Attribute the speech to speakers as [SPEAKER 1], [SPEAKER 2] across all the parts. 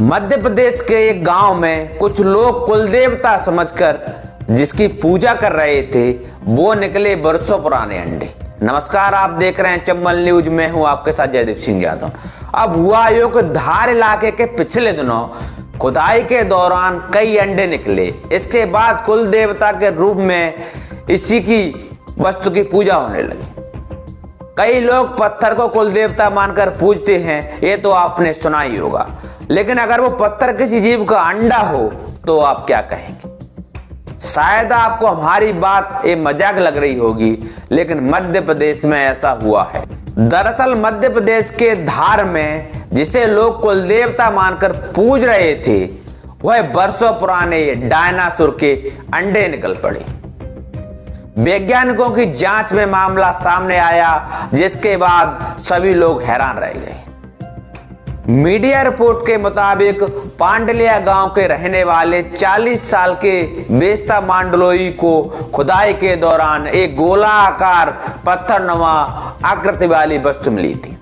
[SPEAKER 1] मध्य प्रदेश के एक गांव में कुछ लोग कुल देवता समझकर जिसकी पूजा कर रहे थे वो निकले बरसों पुराने अंडे। नमस्कार, आप देख रहे हैं चंबल न्यूज। मैं हूं आपके साथ जयदीप सिंह यादव। अब हुआ योग धार इलाके के पिछले दिनों खुदाई के दौरान कई अंडे निकले। इसके बाद कुल देवता के रूप में इसी की वस्तु की पूजा होने लगी। कई लोग पत्थर को कुल देवता मानकर पूजते हैं, ये तो आपने सुना ही होगा। लेकिन अगर वो पत्थर किसी जीव का अंडा हो तो आप क्या कहेंगे? शायद आपको हमारी बात ये मजाक लग रही होगी, लेकिन मध्य प्रदेश में ऐसा हुआ है। दरअसल मध्य प्रदेश के धार में जिसे लोग कुल देवता मानकर पूज रहे थे, वह बरसों पुराने डायनासोर के अंडे निकल पड़े। वैज्ञानिकों की जांच में मामला सामने आया, जिसके बाद सभी लोग हैरान रह गए। मीडिया रिपोर्ट के मुताबिक पांडलिया गांव के रहने वाले 40 साल के बेस्ता मांडलोई को खुदाई के दौरान एक गोलाकार पत्थरनुमा आकृति वाली वस्तु मिली थी।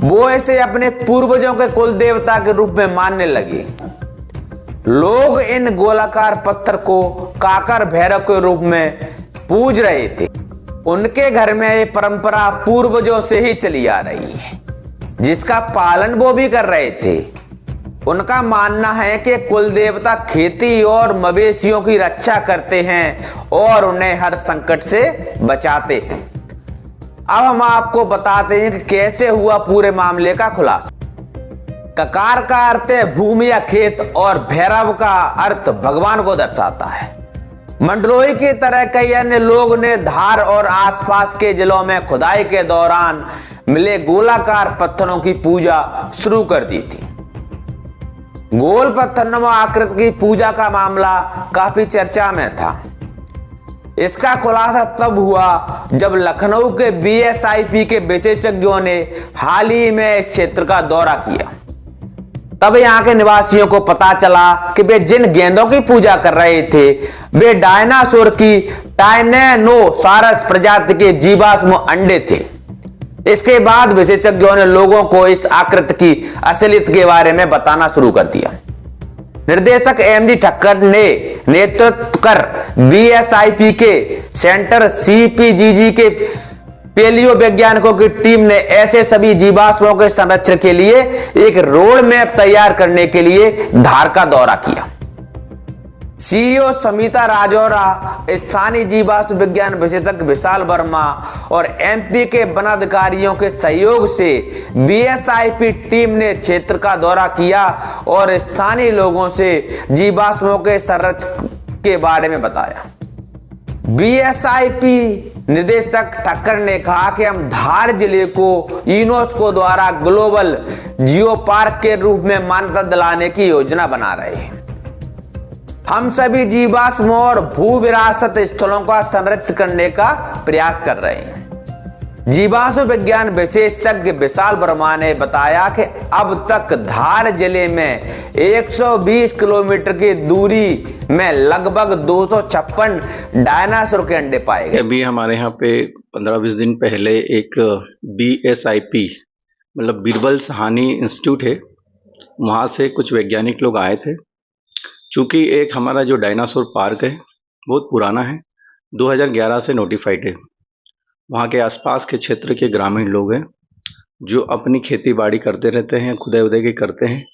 [SPEAKER 1] वो इसे अपने पूर्वजों के कुल देवता के रूप में मानने लगे। लोग इन गोलाकार पत्थर को काकर भैरव के रूप में पूज रहे थे। उनके घर में ये परंपरा पूर्वजों से ही चली आ रही है, जिसका पालन वो भी कर रहे थे। उनका मानना है कि कुल देवता खेती और मवेशियों की रक्षा करते हैं और उन्हें हर संकट से बचाते हैं। अब हम आपको बताते हैं कि कैसे हुआ पूरे मामले का खुलासा। ककार का अर्थ है भूमि या खेत और भैरव का अर्थ भगवान को दर्शाता है। मंडलोई की तरह कई अन्य लोग ने धार और आसपास के जिलों में खुदाई के दौरान मिले गोलाकार पत्थरों की पूजा शुरू कर दी थी। गोल पत्थरनुमा आकृति की पूजा का मामला काफी चर्चा में था। इसका खुलासा तब हुआ जब लखनऊ के बीएसआईपी के विशेषज्ञों ने हाल ही में इस क्षेत्र का दौरा किया। तब यहाँ के निवासियों को पता चला कि वे जिन गेंदों की पूजा कर रहे थे वे डायनासोर की टायनेनोसारस प्रजाति के जीवाश्म अंडे थे। इसके बाद विशेषज्ञों ने लोगों को इस आकृति की असलियत के बारे में बताना शुरू कर दिया। निर्देशक एमजी ठक्कर ने नेतृत्व कर बीएसआईपी के सेंटर सीपीजीजी के पेलियो वैज्ञानिकों की टीम ने ऐसे सभी जीवाश्मों के संरक्षण के लिए एक रोड मैप तैयार करने के लिए धार का दौरा किया। सीईओ समिता राजौरा, स्थानीय जीवाश्म विज्ञान विशेषज्ञ विशाल वर्मा और एमपी के वन अधिकारियों के सहयोग से बीएसआईपी टीम ने क्षेत्र का दौरा किया और स्थानीय लोगों से जीवाश्मों के संरक्षण के बारे में बताया। बीएसआईपी निदेशक ठक्कर ने कहा कि हम धार जिले को यूनेस्को द्वारा ग्लोबल जियो पार्क के रूप में मान्यता दिलाने की योजना बना रहे हैं। हम सभी जीवाश्म और भू विरासत स्थलों का संरक्षण करने का प्रयास कर रहे हैं। जीवाश्म विज्ञान विशेषज्ञ विशाल वर्मा ने बताया कि अब तक धार जिले में 120 किलोमीटर की दूरी में लगभग 256 डायनासोर के अंडे पाए गए।
[SPEAKER 2] अभी हमारे यहाँ पे 15-20 दिन पहले एक बीएसआईपी मतलब बीरबल सहानी इंस्टीट्यूट है, वहाँ से कुछ वैज्ञानिक लोग आए थे। चूँकि एक हमारा जो डायनासोर पार्क है बहुत पुराना है, 2011 से नोटिफाइड है। वहाँ के आसपास के क्षेत्र के ग्रामीण लोग हैं जो अपनी खेती बाड़ी करते रहते हैं, खुदाई उदाई के करते हैं।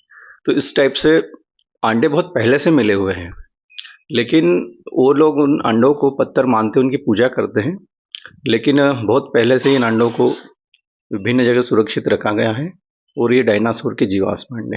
[SPEAKER 2] तो इस टाइप से अंडे बहुत पहले से मिले हुए हैं, लेकिन वो लोग उन अंडों को पत्थर मानते, उनकी पूजा करते हैं। लेकिन बहुत पहले से इन अंडों को विभिन्न जगह सुरक्षित रखा गया है और ये डायनासोर के जीवाश्म अंडे